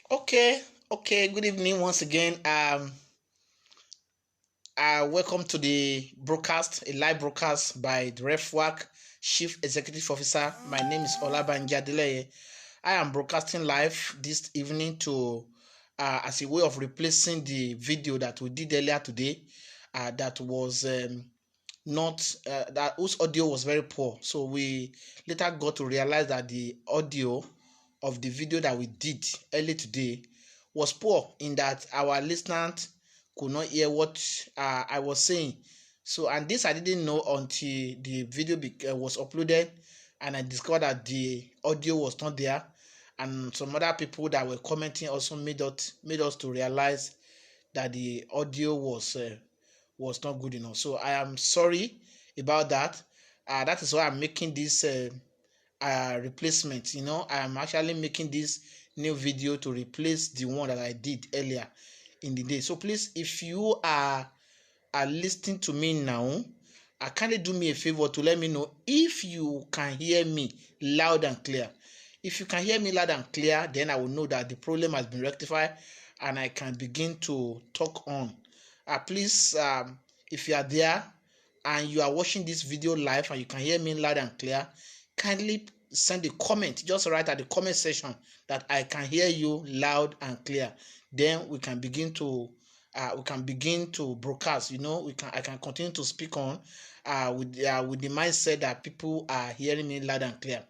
Okay. Good evening once again. Welcome to the broadcast, a live broadcast by the RefWAC Chief Executive Officer. My name is Olabanji Adeleye. I am broadcasting live this evening to as a way of replacing the video that we did earlier today. That was not that whose audio was very poor. So we later got to realize that the audio of the video that we did early today was poor in that our listeners could not hear what I was saying. So, and this I didn't know until the video was uploaded, and I discovered that the audio was not there, and some other people that were commenting also made us to realize that the audio was not good enough. So I am sorry about that. That is why I'm making this replacement. I am actually making this new video to replace the one that I did earlier in the day. So please, if you are listening to me now, kindly do me a favor to let me know if you can hear me loud and clear. If you can hear me loud and clear, then I will know that the problem has been rectified and I can begin to talk on. Please, if you are there and you are watching this video live and you can hear me loud and clear, kindly send a comment. Just write at the comment section that I can hear you loud and clear. Then we can begin to broadcast. I can continue to speak on with the mindset that people are hearing me loud and clear.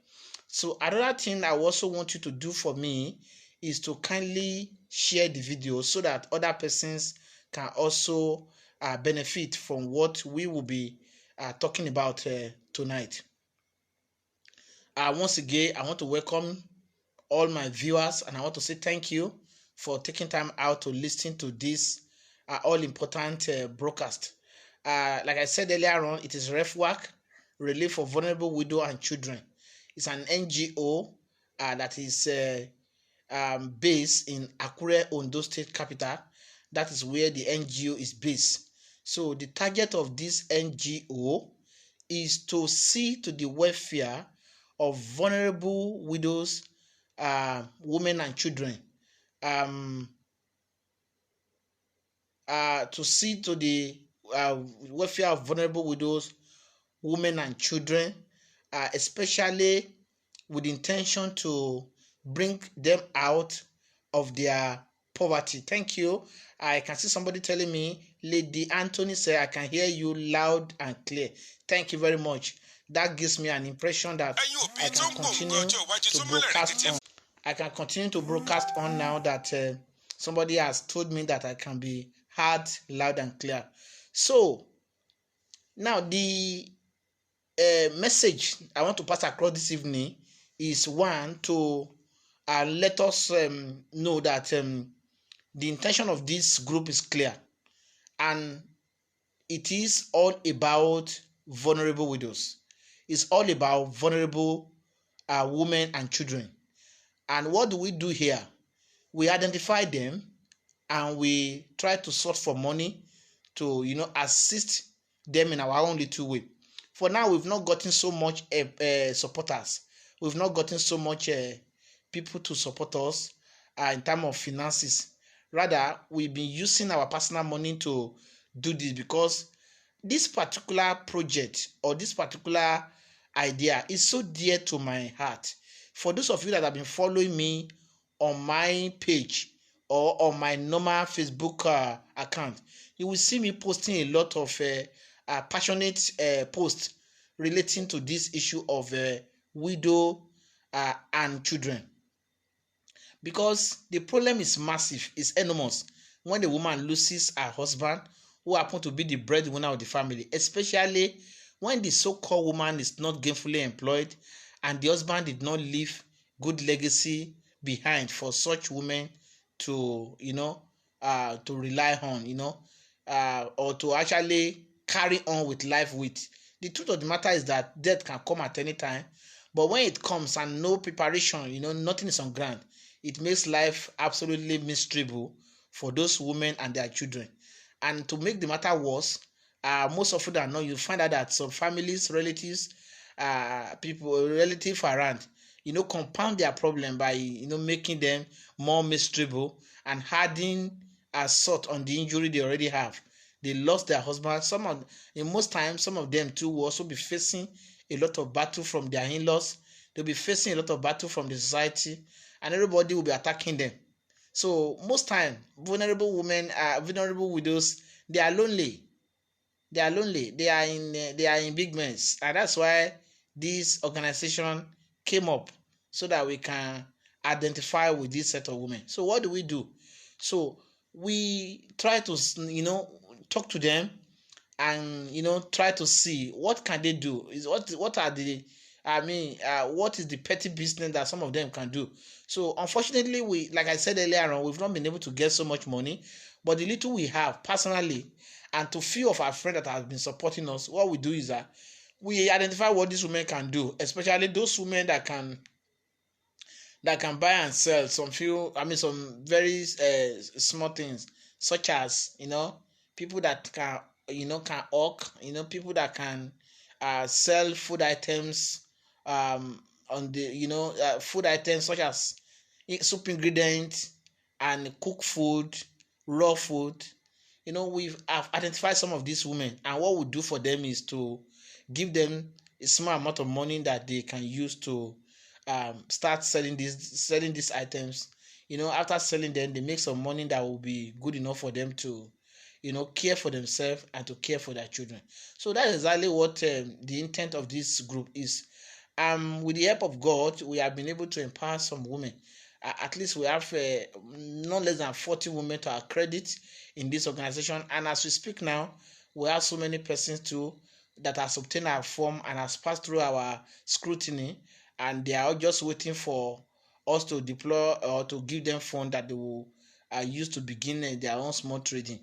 So another thing I also want you to do for me is to kindly share the video so that other persons can also benefit from what we will be talking about tonight. Once again, I want to welcome all my viewers and I want to say thank you for taking time out to listen to this all important broadcast. Like I said earlier on, it is RefWAC, Relief for Vulnerable Widow and Children. It's an NGO that is based in Akure, Ondo State Capital. That is where the NGO is based. So the target of this NGO is to see to the welfare of vulnerable widows, women and children. To see to the welfare of vulnerable widows, women and children, especially with the intention to bring them out of their poverty. Thank you. I can see somebody telling me, Lady Anthony said, I can hear you loud and clear. Thank you very much. That gives me an impression that I can continue to broadcast on. I can continue to broadcast on now that somebody has told me that I can be heard loud and clear. So now the message I want to pass across this evening is one to let us know that the intention of this group is clear, and it is all about vulnerable widows. It's all about vulnerable women and children. And what do we do here? We identify them and we try to sort for money to assist them in our own little way. For now, we've not gotten so much supporters. We've not gotten so much people to support us in terms of finances. Rather, we've been using our personal money to do this because this particular project or this particular idea is so dear to my heart. For those of you that have been following me on my page or on my normal Facebook account, you will see me posting a lot of passionate posts relating to this issue of widow and children. Because the problem is massive, it's enormous when the woman loses her husband who happen to be the breadwinner of the family, especially when the so-called woman is not gainfully employed and the husband did not leave good legacy behind for such women to to rely on, or to actually carry on with life with. The truth of the matter is that death can come at any time, but when it comes and no preparation, nothing is on ground, it makes life absolutely miserable for those women and their children. And to make the matter worse, most often than not, you find out that some families, relatives, relative around, compound their problem by making them more miserable and adding a salt on the injury they already have. They lost their husband. In most times, some of them too will also be facing a lot of battle from their in-laws. They'll be facing a lot of battle from the society, and everybody will be attacking them. So most time, vulnerable women, vulnerable widows, they are lonely. They are lonely. They are in big mess, and that's why this organization came up so that we can identify with this set of women. So what do we do? So we try to talk to them and try to see what can they do. Is what are the what is the petty business that some of them can do. So unfortunately, we, like I said earlier on, we've not been able to get so much money, but the little we have personally, and to few of our friends that have been supporting us, what we do is that we identify what these women can do, especially those women that can buy and sell some very small things, such as people that can hawk, people that can sell food items, on the food items such as soup ingredients and cook food, raw food. We've have identified some of these women, and what we do for them is to give them a small amount of money that they can use to start selling these items. After selling them, they make some money that will be good enough for them to care for themselves and to care for their children. So that's exactly what the intent of this group is. With the help of God, we have been able to empower some women. At least we have not less than 40 women to our credit in this organization, and as we speak now, we have so many persons too that has obtained our form and has passed through our scrutiny, and they are all just waiting for us to deploy or to give them funds that they will use to begin their own small trading.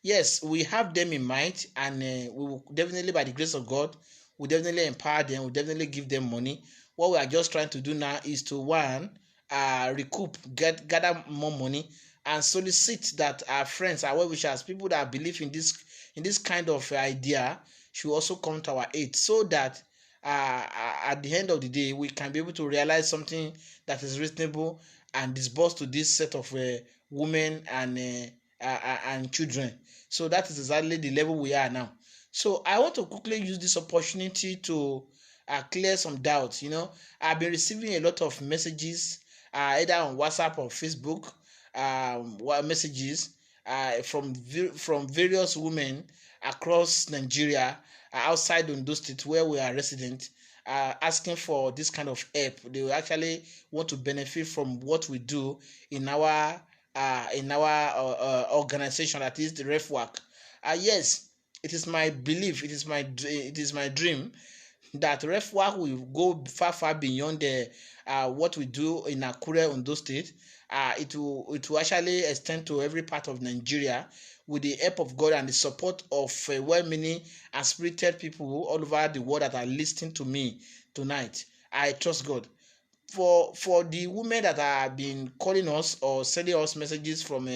Yes, we have them in mind, and we will definitely, by the grace of God, we definitely empower them, we definitely give them money. What we are just trying to do now is to recoup, gather more money, and solicit that our friends, our well-wishers, people that believe in this kind of idea, should also come to our aid, so that at the end of the day, we can be able to realize something that is reasonable and disburse to this set of women and children. So that is exactly the level we are now. So I want to quickly use this opportunity to clear some doubts. I've been receiving a lot of messages, either on WhatsApp or Facebook, messages from various women across Nigeria, outside Ondo State where we are resident, asking for this kind of help. They actually want to benefit from what we do in our organization, that is the RefWork. Yes, it is my belief, it is my dream that RefWork will go far beyond what we do in Akure, Ondo State. It will actually extend to every part of Nigeria, with the help of God and the support of well-meaning and spirited people all over the world that are listening to me tonight. I trust God. For the women that have been calling us or sending us messages from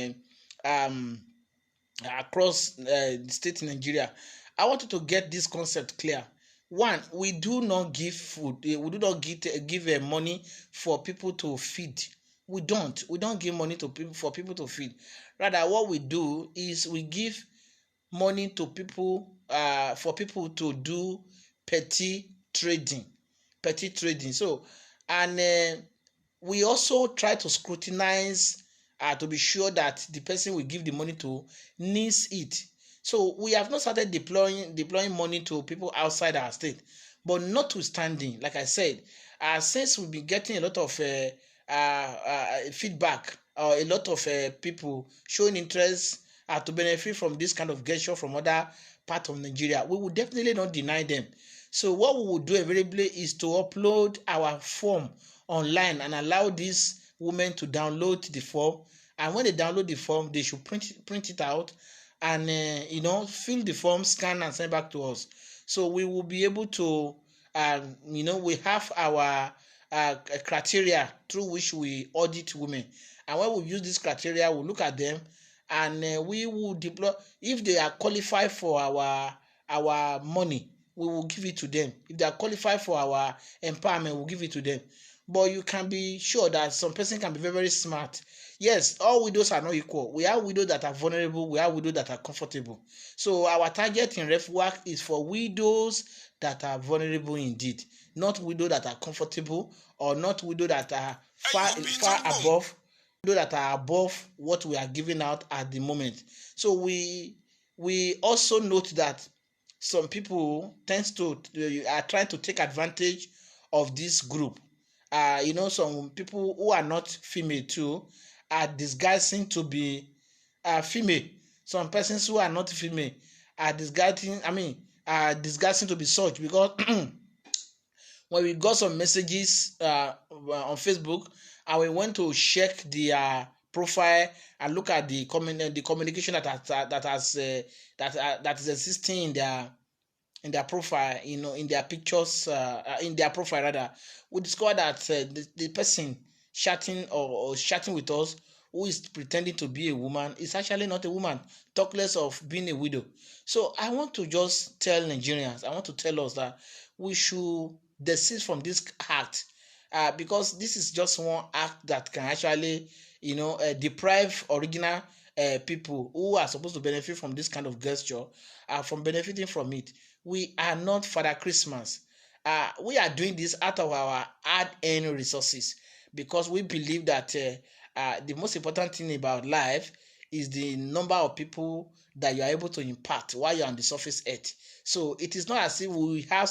across the state in Nigeria, I want you to get this concept clear. One, we do not give food. We do not give money for people to feed. We don't give money to people for people to feed. Rather, what we do is we give money to people for people to do petty trading. So, and we also try to scrutinize to be sure that the person we give the money to needs it. So we have not started deploying money to people outside our state, but notwithstanding, like I said, since we've been getting a lot of feedback, or a lot of people showing interest to benefit from this kind of gesture from other part of Nigeria, we will definitely not deny them. So what we will do invariably is to upload our form online and allow these women to download the form. And when they download the form, they should print it out and fill the form, scan and send back to us. So we will be able to we have our criteria through which we audit women, and when we use this criteria, we look at them, and we will deploy. If they are qualified for our money, we will give it to them. If they are qualified for our empowerment, we'll give it to them. But you can be sure that some person can be very, very smart. Yes, all widows are not equal. We have widows that are vulnerable, we have widows that are comfortable. So our target in RefWork is for widows that are vulnerable indeed, not widows that are comfortable, or not widows that are far above, widows that are above what we are giving out at the moment. So we also note that some people tends to are trying to take advantage of this group. Some people who are not female too are disguising to be female. Some persons who are not female are disguising to be such, because when we got some messages on Facebook, and we went to check their profile and look at the communication that is existing in their profile, in their pictures, in their profile rather, we discovered that the person chatting or chatting with us, who is pretending to be a woman, is actually not a woman, talk less of being a widow. So I want to just tell Nigerians, I want to tell us that we should desist from this act, because this is just one act that can actually deprive original people who are supposed to benefit from this kind of gesture from benefiting from it. We are not Father Christmas. We are doing this out of our hard-earned resources, because we believe that the most important thing about life is the number of people that you are able to impact while you're on the surface earth. So it is not as if we have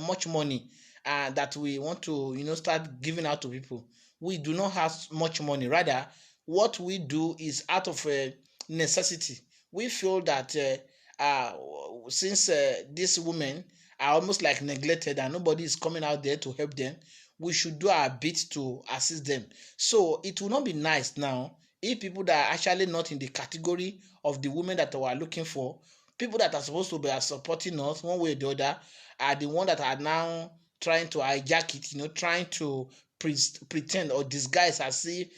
much money that we want to start giving out to people. We do not have much money. Rather, what we do is out of necessity. We feel that since these women are almost like neglected and nobody is coming out there to help them, we should do our bit to assist them. So it will not be nice now if people that are actually not in the category of the women that we are looking for, people that are supposed to be supporting us one way or the other, are the ones that are now trying to hijack it, trying to pretend or disguise as if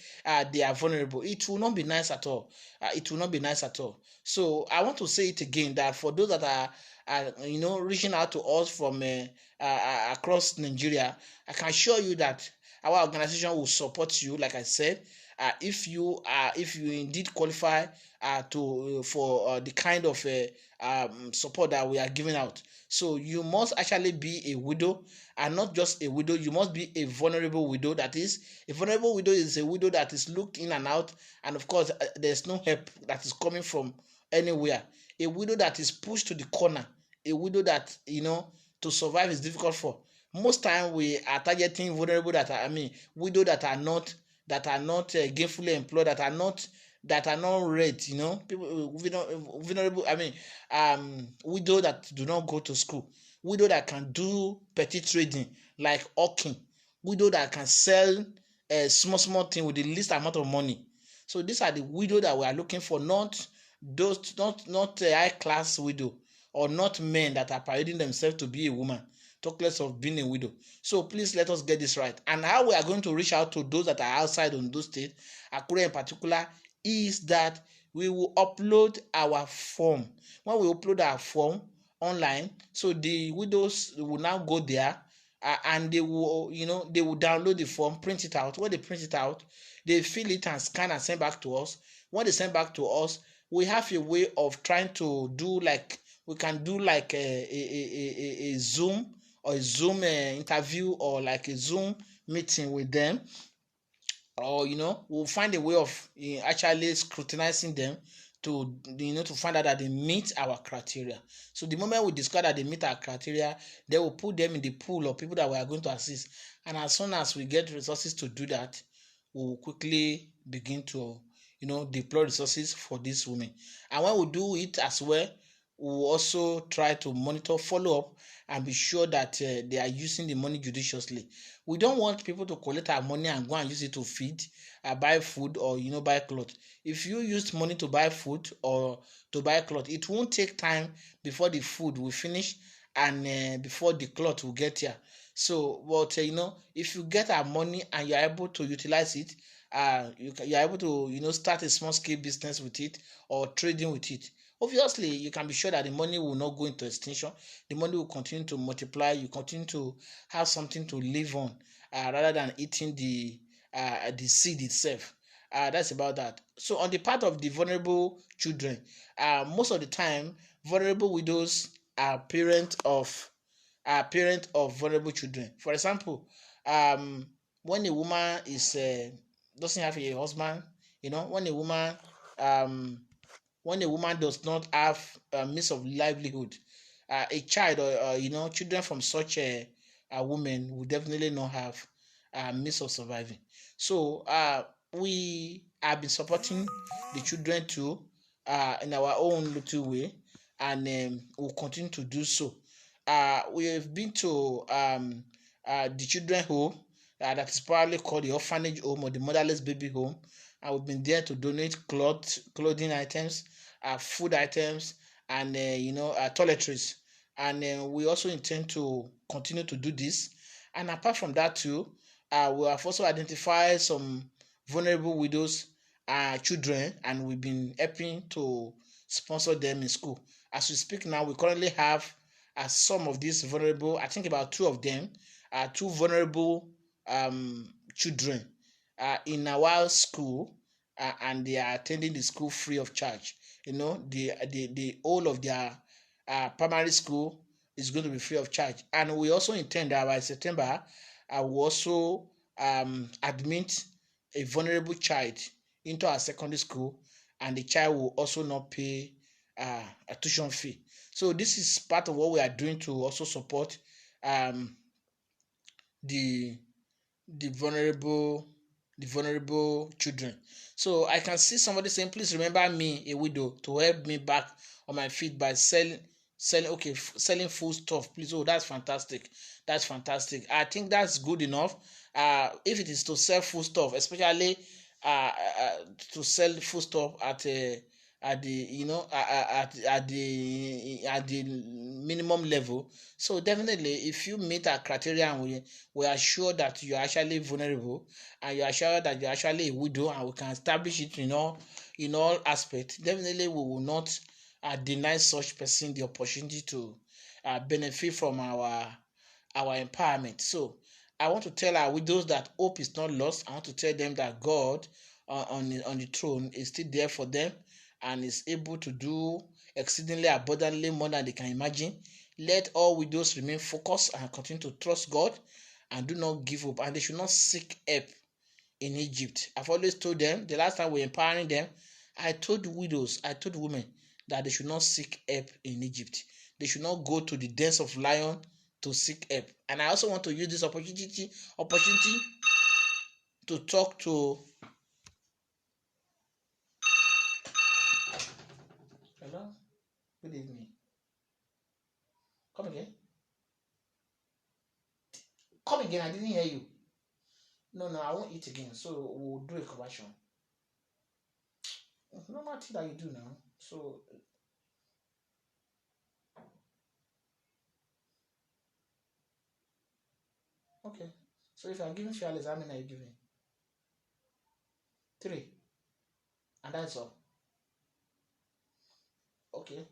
they are vulnerable. It will not be nice at all. It will not be nice at all. So I want to say it again, that for those that are reaching out to us from across Nigeria, I can assure you that our organization will support you. Like I said, if you indeed qualify for the kind of support that we are giving out. So you must actually be a widow, and not just a widow. You must be a vulnerable widow. That is, a vulnerable widow is a widow that is looked in and out, and of course, there's no help that is coming from anywhere. A widow that is pushed to the corner. A widow that to survive is difficult for. Most time we are targeting vulnerable widow that are not gainfully employed, that are not read, people vulnerable, widow that do not go to school, widow that can do petty trading like hawking, widow that can sell a small thing with the least amount of money. So these are the widow that we are looking for, not those not a high class widow, or not men that are parading themselves to be a woman, talk less of being a widow. So please let us get this right. And how we are going to reach out to those that are outside Ondo State, Akure in particular, is that we will upload our form. When we upload our form online, so the widows will now go there and they will download the form, print it out. When they print it out, they fill it and scan and send back to us. When they send back to us, we have a way of trying to do we can do a Zoom or a Zoom interview, or like a Zoom meeting with them, or we'll find a way of actually scrutinizing them to to find out that they meet our criteria. So the moment we discover that they meet our criteria, then we'll put them in the pool of people that we are going to assist. And as soon as we get resources to do that, we'll quickly begin to deploy resources for these women. And when we do it as well, we'll also try to monitor, follow up, and be sure that they are using the money judiciously. We don't want people to collect our money and go and use it to feed, buy food, or buy clothes. If you use money to buy food or to buy clothes, it won't take time before the food will finish and before the cloth will get here. So, but if you get our money and you are able to utilize it, you are able to start a small scale business with it or trading with it. obviously you can be sure that the money will not go into extinction. The money will continue to multiply. You continue to have something to live on, rather than eating the seed itself. That's about that. So on the part of the vulnerable children, most of the time vulnerable widows are parent of vulnerable children. For example, um, when a woman is doesn't have a husband, when um, a woman does not have a means of livelihood, a child or children from such a woman will definitely not have a means of surviving. So we have been supporting the children too, in our own little way, and we'll continue to do so. We have been to the children home, that is probably called the orphanage home or the motherless baby home, and we've been there to donate clothing items, food items, and toiletries. And we also intend to continue to do this. And apart from that too, we have also identified some vulnerable widows children, and we've been helping to sponsor them in school. As we speak now, we currently have some of these vulnerable, I think about two of them, two vulnerable children in our school, and they are attending the school free of charge. The whole of their primary school is going to be free of charge, and we also intend that by September, I will also admit a vulnerable child into our secondary school, and the child will also not pay a tuition fee. So this is part of what we are doing to also support um, the the vulnerable children. So I can see somebody saying, please remember me, a widow, to help me back on my feet by selling food stuff, please. Oh, that's fantastic. That's fantastic. I think that's good enough. If it is to sell food stuff, especially to sell food stuff at the at the minimum level. So definitely, if you meet our criteria, and we are sure that you are actually vulnerable, and you are sure that you are actually a widow, and we can establish it in all aspects, definitely we will not deny such person the opportunity to benefit from our empowerment. So I want to tell our widows that hope is not lost. I want to tell them that God on the throne is still there for them, and is able to do exceedingly abundantly more than they can imagine. Let all widows remain focused and continue to trust God, and do not give up, and they should not seek help in Egypt. I've always told them, the last time we were empowering them, I told women that they should not seek help in Egypt. They should not go to the dens of lion to seek help. And I also want to use this opportunity to talk to. Hello, good evening. Come again. Come again. I didn't hear you. No, no, I won't eat again. So we'll do a conversion. Normal thing that you do now. So okay. So if I'm giving fearless, how many are you giving? Three, and that's all. Okay.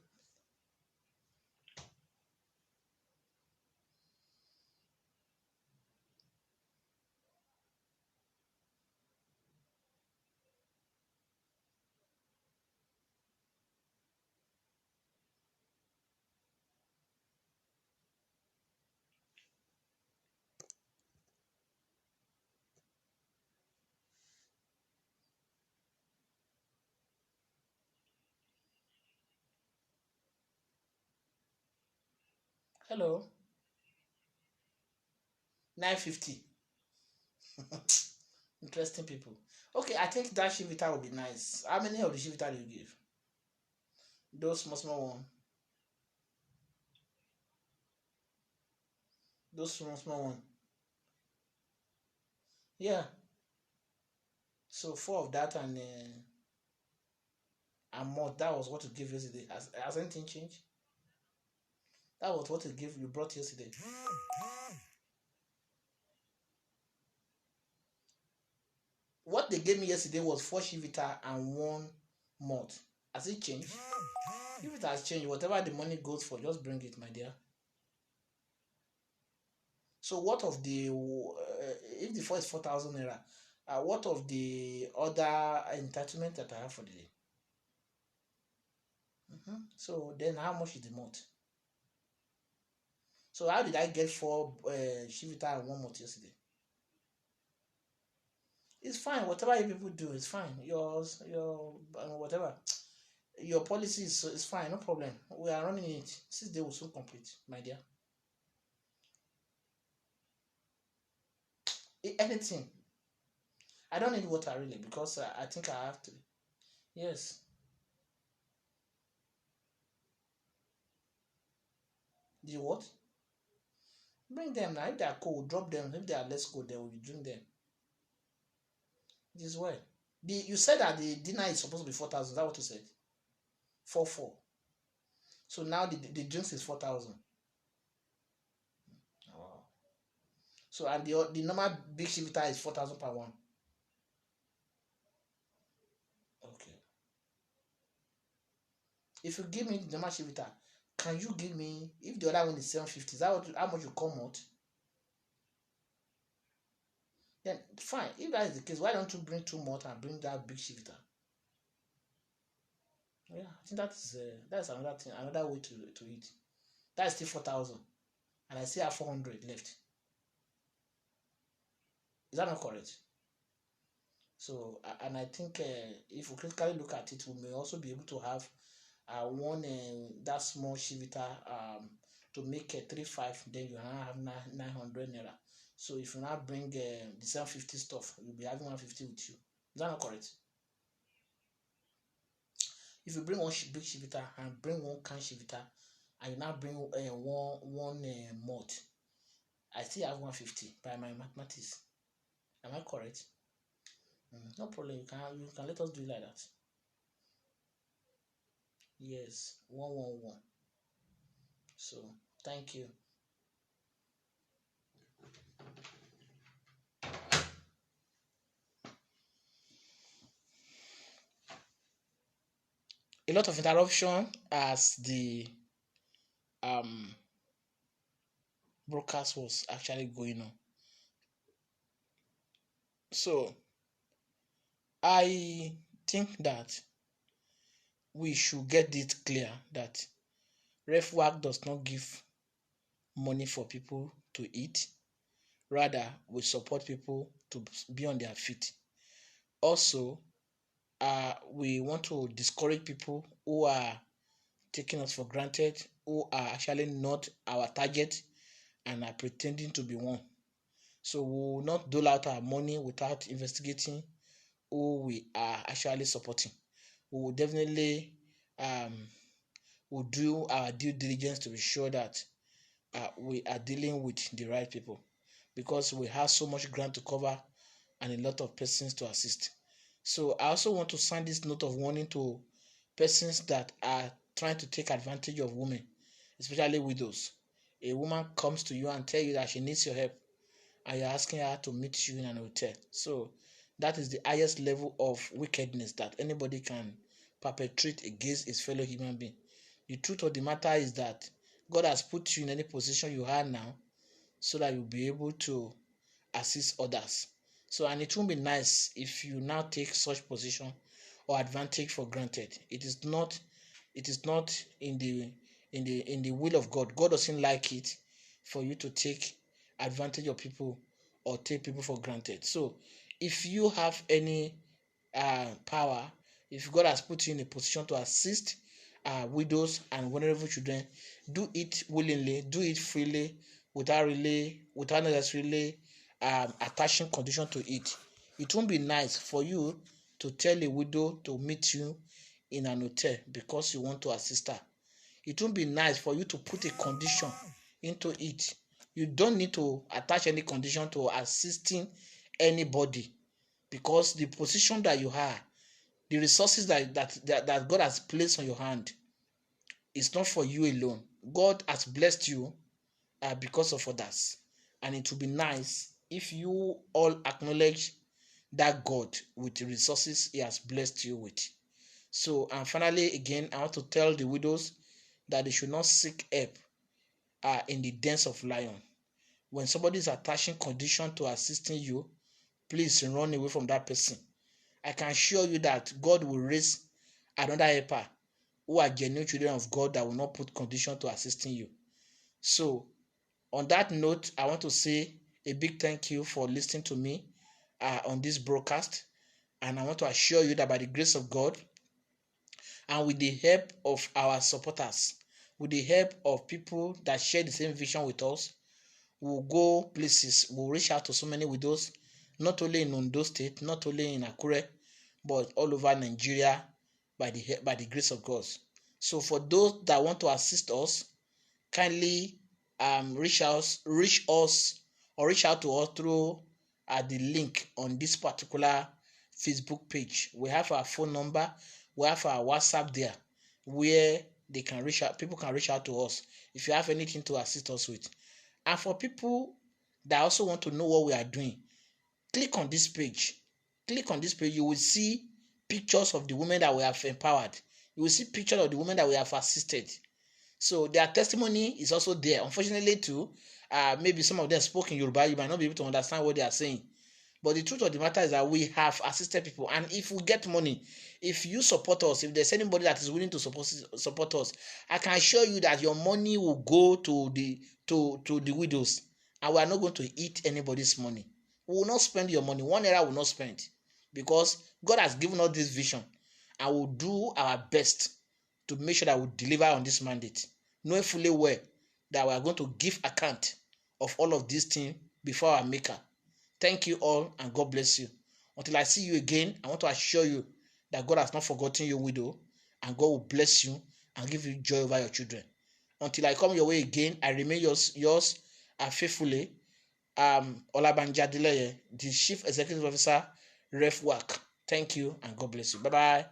Hello. 950. Interesting people. Okay, I think that Shivita will be nice. How many of the Shivita do you give? Those small one. Those small one. Yeah. So four of that, and more. That was what you gave yesterday. Has anything changed? That was what you brought yesterday. What they gave me yesterday was four Shivita and one malt. Has it changed? If it has changed, whatever the money goes for, just bring it, my dear. So what of the if the four is 4,000 naira, what of the other entitlement that I have for the day? So then how much is the month? So how did I get 4 Chivita and 1 month yesterday? It's fine. Whatever you people do, it's fine. Your whatever your policy is fine. No problem. We are running it. 6 days will soon complete, my dear. Anything. I don't need water really because I think I have to. Yes. The what? Bring them now. If they are cold, drop them. If they are less cold, they will drink them. This way. You said that the dinner is supposed to be 4,000. Is that what you said? 4,4. So now the drinks is 4,000. Wow. So and the normal big Chivita is 4,000 per one. Okay. If you give me the normal Chivita, can you give me if the other one is 750? Is that how much you come out? Then fine. If that is the case, why don't you bring 2 more and bring that big Chivita? Yeah, I think that's another thing, another way to eat. That's still 4,000, and I still have 400 left. Is that not correct? So, and I think if we critically look at it, we may also be able to have one that small Chivita to make 3,500. Then you have 900 naira. So if you now bring the 750 stuff, you'll be having 150 with you. Is that not correct? If you bring one big Chivita and bring one can Chivita, and you now bring one malt, I still have 150 by my mathematics. Am I correct? No problem. You can let us do it like that. Yes, 111. So thank you. A lot of interruption as the um broadcast was actually going on. So I think that we should get it clear that RefWAC does not give money for people to eat. Rather, we support people to be on their feet. Also, we want to discourage people who are taking us for granted, who are actually not our target and are pretending to be one. So we will not dole out our money without investigating who we are actually supporting. We will definitely will do our due diligence to be sure that we are dealing with the right people, because we have so much ground to cover and a lot of persons to assist. So I also want to send this note of warning to persons that are trying to take advantage of women, especially widows. A woman comes to you and tell you that she needs your help, and you're asking her to meet you in an hotel. So that is the highest level of wickedness that anybody can perpetrate against his fellow human being. The truth of the matter is that God has put you in any position you are now so that you'll be able to assist others. So, and it won't be nice if you now take such position or advantage for granted. It is not in the will of God. God doesn't like it for you to take advantage of people or take people for granted. So if you have any power, if God has put you in a position to assist widows and vulnerable children, do it willingly, do it freely, without necessarily attaching condition to it. It won't be nice for you to tell a widow to meet you in an hotel because you want to assist her. It won't be nice for you to put a condition into it. You don't need to attach any condition to assisting anybody, because the position that you are, the resources that God has placed on your hand is not for you alone. God has blessed you because of others. And it would be nice if you all acknowledge that God with the resources He has blessed you with. So, and finally, again, I want to tell the widows that they should not seek help in the dens of lion. When somebody is attaching condition to assisting you, please run away from that person. I can assure you that God will raise another helper who are genuine children of God that will not put condition to assisting you. So, on that note, I want to say a big thank you for listening to me on this broadcast. And I want to assure you that by the grace of God and with the help of our supporters, with the help of people that share the same vision with us, we'll go places, we'll reach out to so many widows, not only in Ondo State, not only in Akure, but all over Nigeria by the grace of God. So for those that want to assist us, kindly reach us or reach out to us through the link on this particular Facebook page. We have our phone number, we have our WhatsApp there, where they can reach out. People can reach out to us if you have anything to assist us with. And for people that also want to know what we are doing, click on this page. Click on this page. You will see pictures of the women that we have empowered. You will see pictures of the women that we have assisted. So their testimony is also there. Unfortunately, too, maybe some of them spoke in Yoruba. You might not be able to understand what they are saying. But the truth of the matter is that we have assisted people. And if we get money, if you support us, if there's anybody that is willing to support us, I can assure you that your money will go to the widows. And we are not going to eat anybody's money. We will not spend your money. 1 naira will not spend. Because God has given us this vision. And we'll do our best to make sure that we deliver on this mandate, knowing fully well that we are going to give account of all of these things before our Maker. Thank you all, and God bless you. Until I see you again, I want to assure you that God has not forgotten you, widow, and God will bless you and give you joy over your children. Until I come your way again, I remain yours faithfully, Olabanja Adeleye, the Chief Executive Officer, RefWork. Thank you, and God bless you. Bye-bye.